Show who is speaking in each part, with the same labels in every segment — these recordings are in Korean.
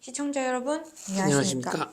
Speaker 1: 시청자 여러분, 안녕하십니까?
Speaker 2: 안녕하십니까?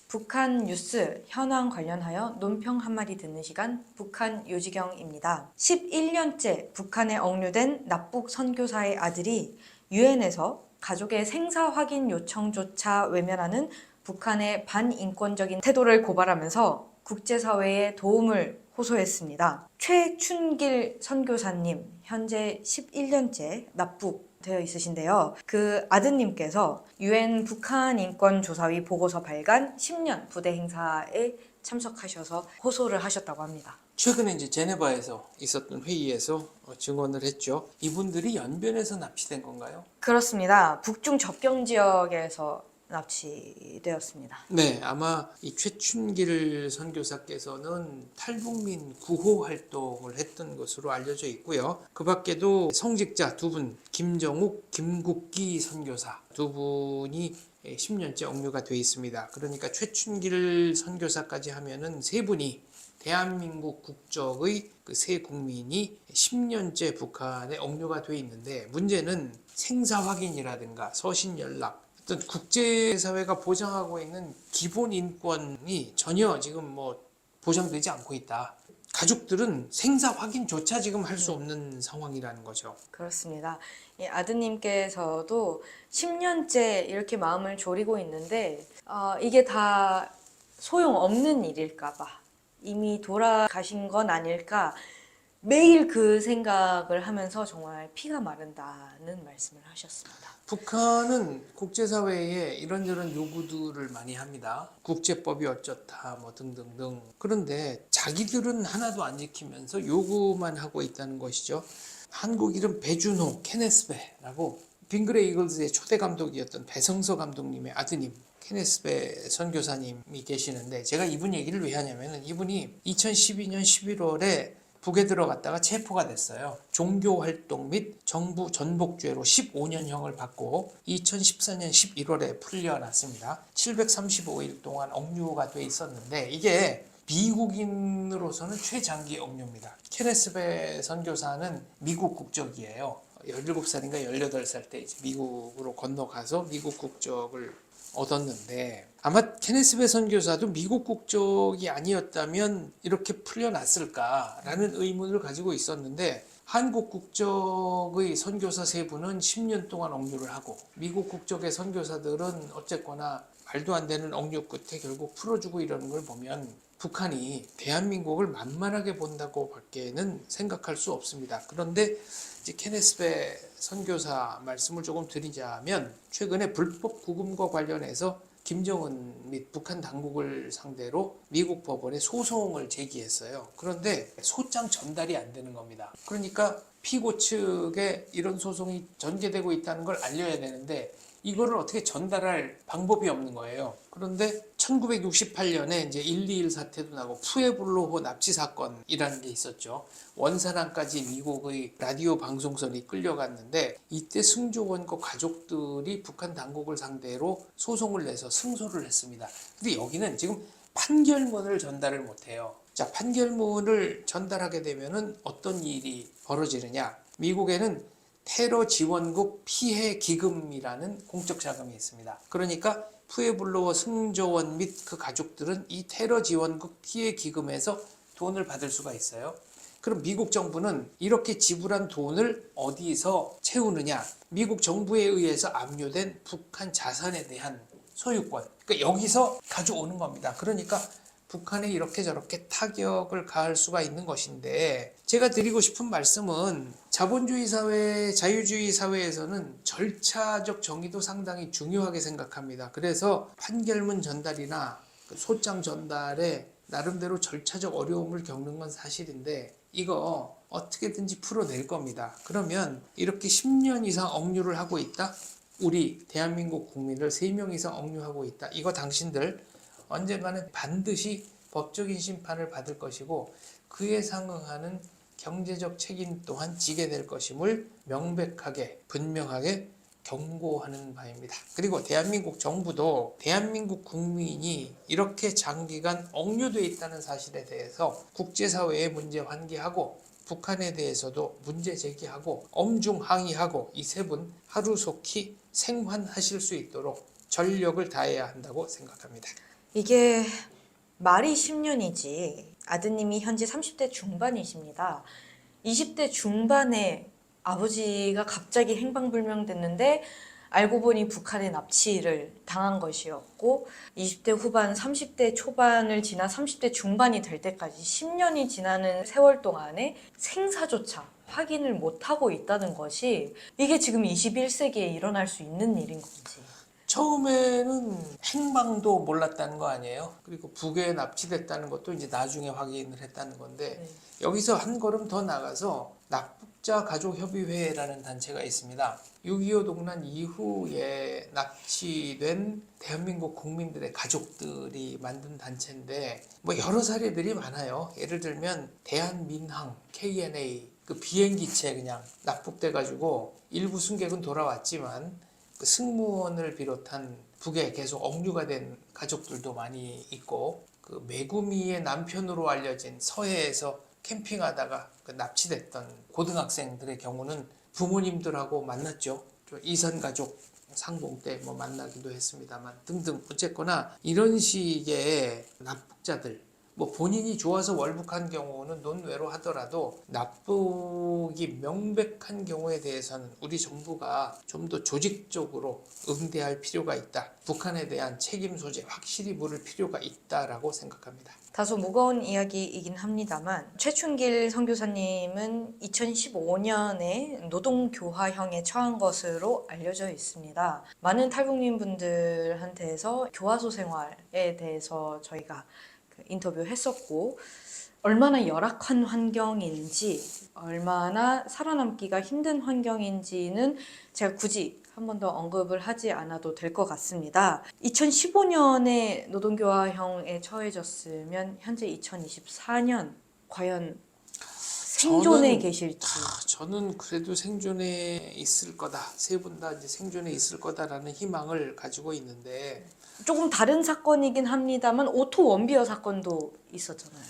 Speaker 1: 북한 뉴스 현황 관련하여 논평 한마디 듣는 시간 북한 요지경입니다. 11년째 북한에 억류된 납북 선교사의 아들이 유엔에서 가족의 생사 확인 요청조차 외면하는 북한의 반인권적인 태도를 고발하면서 국제사회에 도움을 호소했습니다. 최춘길 선교사님, 현재 11년째 납북되어 있으신데요. 그 아드님께서 유엔 북한 인권조사위 보고서 발간 10년 부대 행사에 참석하셔서 호소를 하셨다고 합니다.
Speaker 2: 최근에 이제 제네바에서 있었던 회의에서 증언을 했죠. 이분들이 연변에서 납치된 건가요?
Speaker 1: 그렇습니다. 북중 접경 지역에서 납치되었습니다.
Speaker 2: 네, 아마 이 최춘길 선교사께서는 탈북민 구호 활동을 했던 것으로 알려져 있고요. 그 밖에도 성직자 두 분, 김정욱, 김국기 선교사 두 분이 10년째 억류가 돼 있습니다. 그러니까 최춘길 선교사까지 하면은 세 분이 대한민국 국적의 그 세 국민이 10년째 북한에 억류가 돼 있는데, 문제는 생사 확인이라든가 서신 연락, 어떤 국제사회가 보장하고 있는 기본 인권이 전혀 지금 보장되지 않고 있다. 가족들은 생사 확인조차 지금 할 수 없는 상황이라는 거죠.
Speaker 1: 그렇습니다. 이 아드님께서도 10년째 이렇게 마음을 졸이고 있는데 이게 다 소용없는 일일까 봐, 이미 돌아가신 건 아닐까, 매일 그 생각을 하면서 정말 피가 마른다는 말씀을 하셨습니다.
Speaker 2: 북한은 국제사회에 이런저런 요구들을 많이 합니다. 국제법이 어쩌다 등등등. 그런데 자기들은 하나도 안 지키면서 요구만 하고 있다는 것이죠. 한국 이름 배준호, 케네스베라고 빙그레 이글스의 초대 감독이었던 배성서 감독님의 아드님 케네스베 선교사님이 계시는데, 제가 이분 얘기를 왜 하냐면은 이분이 2012년 11월에 북에 들어갔다가 체포가 됐어요. 종교활동 및 정부 전복죄로 15년형을 받고 2014년 11월에 풀려났습니다. 735일 동안 억류가 돼 있었는데, 이게 미국인으로서는 최장기 억류입니다. 케네스베 선교사는 미국 국적이에요. 17살인가 18살 때 이제 미국으로 건너가서 미국 국적을 얻었는데, 아마 케네스베 선교사도 미국 국적이 아니었다면 이렇게 풀려났을까라는 의문을 가지고 있었는데, 한국 국적의 선교사 세 분은 10년 동안 억류를 하고, 미국 국적의 선교사들은 어쨌거나 말도 안 되는 억류 끝에 결국 풀어주고 이러는 걸 보면 북한이 대한민국을 만만하게 본다고 밖에는 생각할 수 없습니다. 그런데 이제 케네스베 선교사 말씀을 조금 드리자면, 최근에 불법 구금과 관련해서 김정은 및 북한 당국을 상대로 미국 법원에 소송을 제기했어요. 그런데 소장 전달이 안 되는 겁니다. 그러니까 피고 측에 이런 소송이 전개되고 있다는 걸 알려야 되는데 이거를 어떻게 전달할 방법이 없는 거예요. 그런데 1968년에 이제 121 사태도 나고 푸에블로호 납치 사건이라는 게 있었죠. 원산항까지 미국의 라디오 방송선이 끌려갔는데, 이때 승조원과 가족들이 북한 당국을 상대로 소송을 내서 승소를 했습니다. 근데 여기는 지금 판결문을 전달을 못해요. 자, 판결문을 전달하게 되면은 어떤 일이 벌어지느냐? 미국에는 테러 지원국 피해 기금이라는 공적 자금이 있습니다. 그러니까 푸에블로워 승조원 및 그 가족들은 이 테러 지원국 피해 기금에서 돈을 받을 수가 있어요. 그럼 미국 정부는 이렇게 지불한 돈을 어디서 채우느냐? 미국 정부에 의해서 압류된 북한 자산에 대한 소유권. 그러니까 여기서 가져오는 겁니다. 그러니까 북한에 이렇게 저렇게 타격을 가할 수가 있는 것인데, 제가 드리고 싶은 말씀은 자본주의 사회, 자유주의 사회에서는 절차적 정의도 상당히 중요하게 생각합니다. 그래서 판결문 전달이나 소장 전달에 나름대로 절차적 어려움을 겪는 건 사실인데, 이거 어떻게든지 풀어낼 겁니다. 그러면 이렇게 10년 이상 억류를 하고 있다? 우리 대한민국 국민을 3명 이상 억류하고 있다. 이거 당신들 언젠가는 반드시 법적인 심판을 받을 것이고, 그에 상응하는 경제적 책임 또한 지게 될 것임을 명백하게 분명하게 경고하는 바입니다. 그리고 대한민국 정부도 대한민국 국민이 이렇게 장기간 억류되어 있다는 사실에 대해서 국제사회에 문제 환기하고, 북한에 대해서도 문제 제기하고 엄중 항의하고, 이 세 분 하루속히 생還하실 수 있도록 전력을 다해야 한다고 생각합니다.
Speaker 1: 이게 말이 10년이지 아드님이 현재 30대 중반이십니다. 20대 중반에 아버지가 갑자기 행방불명됐는데 알고 보니 북한에 납치를 당한 것이었고 20대 후반, 30대 초반을 지나 30대 중반이 될 때까지 10년이 지나는 세월 동안에 생사조차 확인을 못하고 있다는 것이 이게 지금 21세기에 일어날 수 있는 일인 건지.
Speaker 2: 처음에는 행방도 몰랐다는 거 아니에요? 그리고 북에 납치됐다는 것도 이제 나중에 확인을 했다는 건데
Speaker 1: 네.
Speaker 2: 여기서 한 걸음 더 나가서 납북자 가족협의회라는 단체가 있습니다. 6.25 동란 이후에 납치된 대한민국 국민들의 가족들이 만든 단체인데 뭐 여러 사례들이 많아요. 예를 들면 대한민항 KNA 그 비행기체 그냥 납북돼 가지고 일부 승객은 돌아왔지만 그 승무원을 비롯한 북에 계속 억류가 된 가족들도 많이 있고 그 메구미의 남편으로 알려진 서해에서 캠핑하다가 그 납치됐던 고등학생들의 경우는 부모님들하고 만났죠. 이산 가족 상봉 때 뭐 만나기도 했습니다만 등등 어쨌거나 이런 식의 납북자들 뭐 본인이 좋아서 월북한 경우는 논외로 하더라도 납북이 명백한 경우에 대해서는 우리 정부가 좀 더 조직적으로 응대할 필요가 있다. 북한에 대한 책임 소재 확실히 물을 필요가 있다라고 생각합니다.
Speaker 1: 다소 무거운 이야기이긴 합니다만 최춘길 선교사님은 2015년에 노동교화형에 처한 것으로 알려져 있습니다. 많은 탈북민 분들한테서 교화소 생활에 대해서 저희가 인터뷰했었고 얼마나 열악한 환경인지 얼마나 살아남기가 힘든 환경인지는 제가 굳이 한 번 더 언급을 하지 않아도 될 것 같습니다. 2015년에 노동교화형에 처해졌으면 현재 2024년 과연 생존에 계실지.
Speaker 2: 저는 그래도 생존에 있을 거다. 세 분 다 이제 생존에 있을 거다라는 희망을 가지고 있는데
Speaker 1: 조금 다른 사건이긴 합니다만 오토 원비어 사건도 있었잖아요.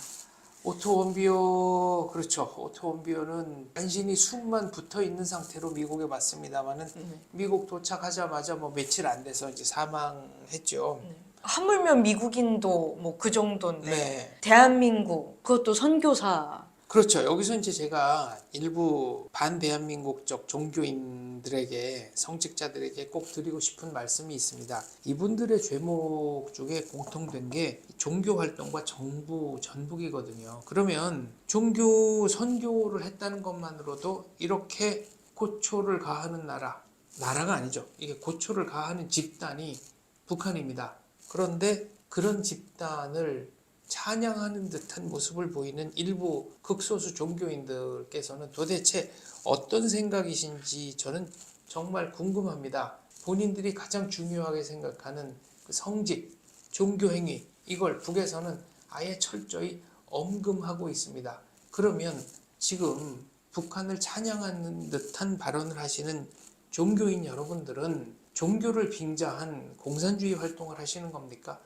Speaker 2: 오토 원비어 그렇죠. 오토 원비어는 간신히 숨만 붙어 있는 상태로 미국에 왔습니다만은 미국 도착하자마자 뭐 며칠 안 돼서 이제 사망했죠.
Speaker 1: 하물며 미국인도 뭐 그 정도인데
Speaker 2: 네.
Speaker 1: 대한민국 그것도 선교사.
Speaker 2: 그렇죠. 여기서 이제 제가 일부 반대한민국적 종교인들에게 성직자들에게 꼭 드리고 싶은 말씀이 있습니다. 이분들의 죄목 중에 공통된 게 종교 활동과 정부 전북이거든요. 그러면 종교 선교를 했다는 것만으로도 이렇게 고초를 가하는 나라가 아니죠. 이게 고초를 가하는 집단이 북한입니다. 그런데 그런 집단을 찬양하는 듯한 모습을 보이는 일부 극소수 종교인들께서는 도대체 어떤 생각이신지 저는 정말 궁금합니다. 본인들이 가장 중요하게 생각하는 그 성직, 종교행위 이걸 북에서는 아예 철저히 엄금하고 있습니다. 그러면 지금 북한을 찬양하는 듯한 발언을 하시는 종교인 여러분들은 종교를 빙자한 공산주의 활동을 하시는 겁니까?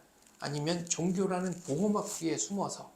Speaker 2: 아니면 종교라는 보호막 뒤에 숨어서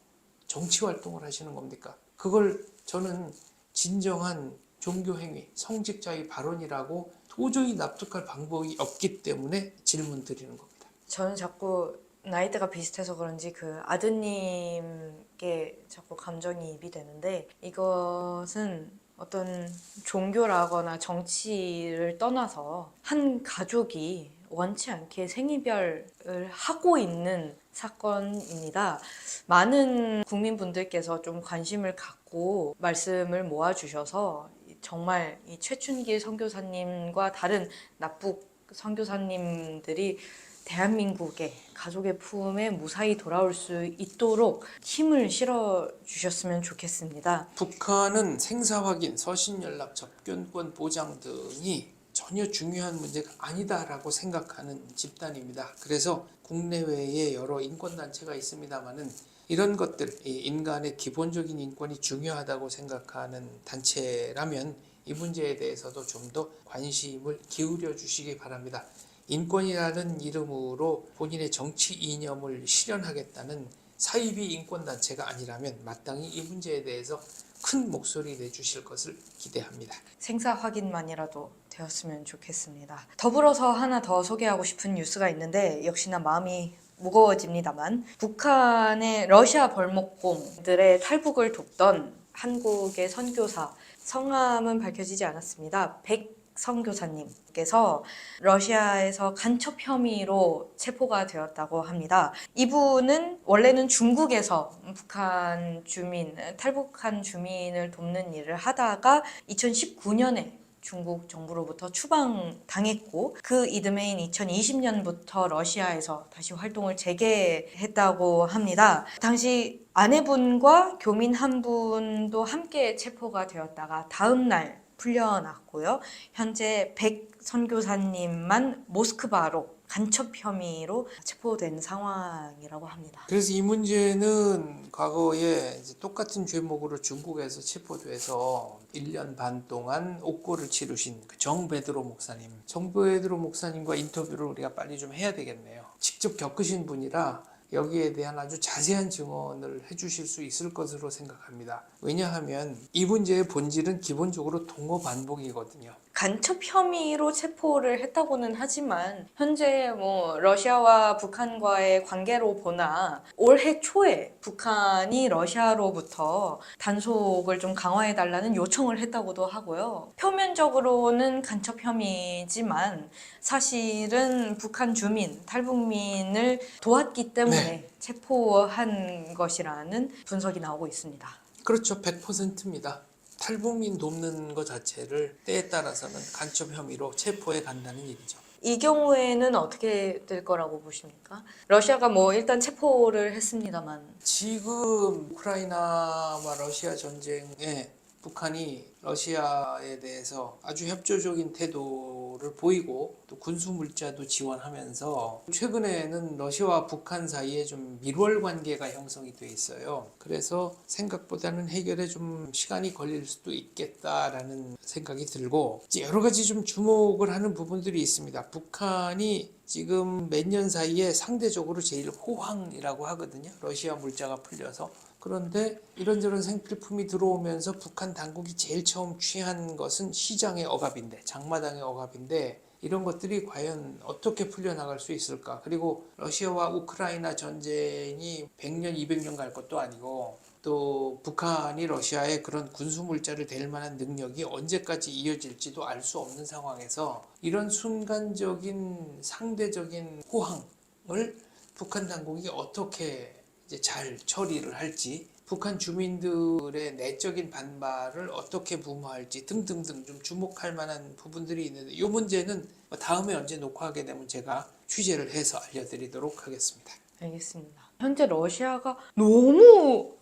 Speaker 2: 정치 활동을 하시는 겁니까? 그걸 저는 진정한 종교행위, 성직자의 발언이라고 도저히 납득할 방법이 없기 때문에 질문 드리는 겁니다.
Speaker 1: 저는 자꾸 나이대가 비슷해서 그런지 그 아드님께 자꾸 감정이입이 되는데 이것은 어떤 종교라거나 정치를 떠나서 한 가족이 원치 않게 생이별을 하고 있는 사건입니다. 많은 국민분들께서 좀 관심을 갖고 말씀을 모아주셔서 정말 이 최춘길 선교사님과 다른 납북 선교사님들이 대한민국의 가족의 품에 무사히 돌아올 수 있도록 힘을 실어 주셨으면 좋겠습니다.
Speaker 2: 북한은 생사 확인, 서신 연락, 접견권 보장 등이 전혀 중요한 문제가 아니다라고 생각하는 집단입니다. 그래서 국내외에 여러 인권단체가 있습니다만은 이런 것들, 인간의 기본적인 인권이 중요하다고 생각하는 단체라면 이 문제에 대해서도 좀 더 관심을 기울여 주시기 바랍니다. 인권이라는 이름으로 본인의 정치 이념을 실현하겠다는 사이비 인권단체가 아니라면 마땅히 이 문제에 대해서 큰 목소리 내주실 것을 기대합니다.
Speaker 1: 생사 확인만이라도 되었으면 좋겠습니다. 더불어서 하나 더 소개하고 싶은 뉴스가 있는데 역시나 마음이 무거워집니다만 북한의 러시아 벌목공들의 탈북을 돕던 한국의 선교사, 성함은 밝혀지지 않았습니다. 백 선교사님께서 러시아에서 간첩 혐의로 체포가 되었다고 합니다. 이분은 원래는 중국에서 북한 주민, 탈북한 주민을 돕는 일을 하다가 2019년에 중국 정부로부터 추방당했고 그 이듬해인 2020년부터 러시아에서 다시 활동을 재개했다고 합니다. 당시 아내분과 교민 한 분도 함께 체포가 되었다가 다음 날 풀려났고요. 현재 백 선교사님만 모스크바로 간첩 혐의로 체포된 상황이라고 합니다.
Speaker 2: 그래서 이 문제는 과거에 이제 똑같은 죄목으로 중국에서 체포돼서 1년 반 동안 옥고를 치르신 그 정베드로 목사님, 정베드로 목사님과 인터뷰를 우리가 빨리 좀 해야 되겠네요. 직접 겪으신 분이라 여기에 대한 아주 자세한 증언을 해주실 수 있을 것으로 생각합니다. 왜냐하면 이 문제의 본질은 기본적으로 동어 반복이거든요.
Speaker 1: 간첩 혐의로 체포를 했다고는 하지만 현재 러시아와 북한과의 관계로 보나 올해 초에 북한이 러시아로부터 단속을 좀 강화해달라는 요청을 했다고도 하고요. 표면적으로는 간첩 혐의지만 사실은 북한 주민, 탈북민을 도왔기 때문에 체포한 것이라는 분석이 나오고 있습니다.
Speaker 2: 그렇죠. 100%입니다. 탈북민 돕는 것 자체를 때에 따라서는 간첩 혐의로 체포해 간다는 얘기죠.
Speaker 1: 이 경우에는 어떻게 될 거라고 보십니까? 러시아가 일단 체포를 했습니다만
Speaker 2: 지금 우크라이나와 러시아 전쟁에 북한이 러시아에 대해서 아주 협조적인 태도를 보이고 또 군수 물자도 지원하면서 최근에는 러시아와 북한 사이에 좀 밀월 관계가 형성이 돼 있어요. 그래서 생각보다는 해결에 좀 시간이 걸릴 수도 있겠다라는 생각이 들고 여러 가지 좀 주목을 하는 부분들이 있습니다. 북한이 지금 몇 년 사이에 상대적으로 제일 호황이라고 하거든요. 러시아 물자가 풀려서. 그런데 이런저런 생필품이 들어오면서 북한 당국이 제일 처음 취한 것은 시장의 억압인데, 장마당의 억압인데 이런 것들이 과연 어떻게 풀려나갈 수 있을까? 그리고 러시아와 우크라이나 전쟁이 100년, 200년 갈 것도 아니고 또 북한이 러시아에 그런 군수물자를 댈 만한 능력이 언제까지 이어질지도 알 수 없는 상황에서 이런 순간적인 상대적인 호황을 북한 당국이 어떻게 이제 잘 처리를 할지, 북한 주민들의 내적인 반발을 어떻게 무마할지 등등등 좀 주목할 만한 부분들이 있는데 이 문제는 다음에 언제 녹화하게 되면 제가 취재를 해서 알려드리도록 하겠습니다.
Speaker 1: 알겠습니다. 현재 러시아가 너무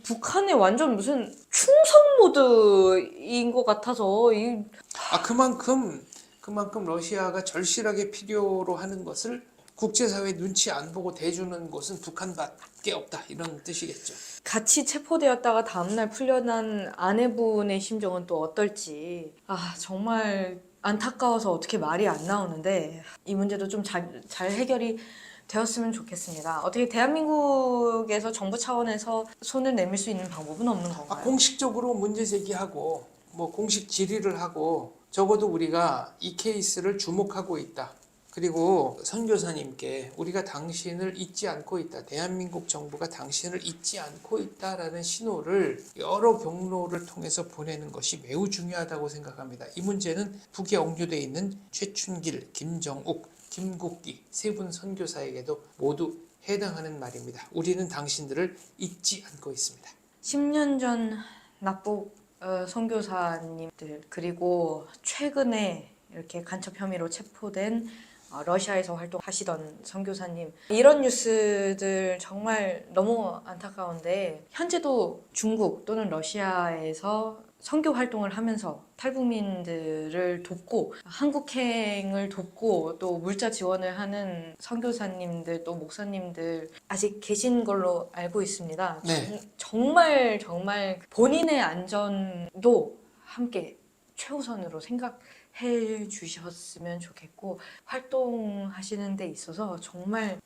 Speaker 1: 북한에 완전 무슨 충성 모드인 것 같아서
Speaker 2: 그만큼 러시아가 절실하게 필요로 하는 것을 국제사회 눈치 안 보고 대주는 곳은 북한밖에 없다 이런 뜻이겠죠.
Speaker 1: 같이 체포되었다가 다음날 풀려난 아내분의 심정은 또 어떨지 정말 안타까워서 어떻게 말이 안 나오는데 이 문제도 좀 잘 해결이 되었으면 좋겠습니다. 어떻게 대한민국에서 정부 차원에서 손을 내밀 수 있는 방법은 없는 건가요?
Speaker 2: 공식적으로 문제 제기하고 공식 질의를 하고 적어도 우리가 이 케이스를 주목하고 있다. 그리고 선교사님께 우리가 당신을 잊지 않고 있다. 대한민국 정부가 당신을 잊지 않고 있다라는 신호를 여러 경로를 통해서 보내는 것이 매우 중요하다고 생각합니다. 이 문제는 북에 억류되어 있는 최춘길, 김정욱, 김국기 세 분 선교사에게도 모두 해당하는 말입니다. 우리는 당신들을 잊지 않고 있습니다.
Speaker 1: 10년 전 납북 선교사님들 그리고 최근에 이렇게 간첩 혐의로 체포된 러시아에서 활동하시던 선교사님 이런 뉴스들 정말 너무 안타까운데 현재도 중국 또는 러시아에서 선교 활동을 하면서 탈북민들을 돕고 한국행을 돕고 또 물자 지원을 하는 선교사님들 또 목사님들 아직 계신 걸로 알고 있습니다.
Speaker 2: 네.
Speaker 1: 정말 본인의 안전도 함께 최우선으로 생각해 주셨으면 좋겠고 활동하시는 데 있어서 정말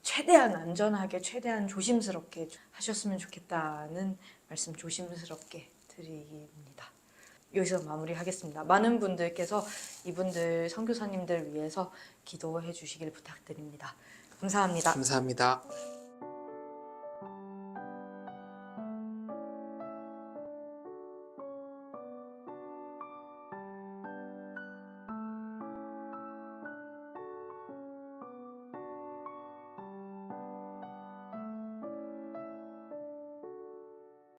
Speaker 1: 최대한 안전하게 최대한 조심스럽게 하셨으면 좋겠다는 말씀 조심스럽게 드립니다. 여기서 마무리하겠습니다. 많은 분들께서 이분들 선교사님들 위해서 기도해 주시길 부탁드립니다. 감사합니다.
Speaker 2: 감사합니다.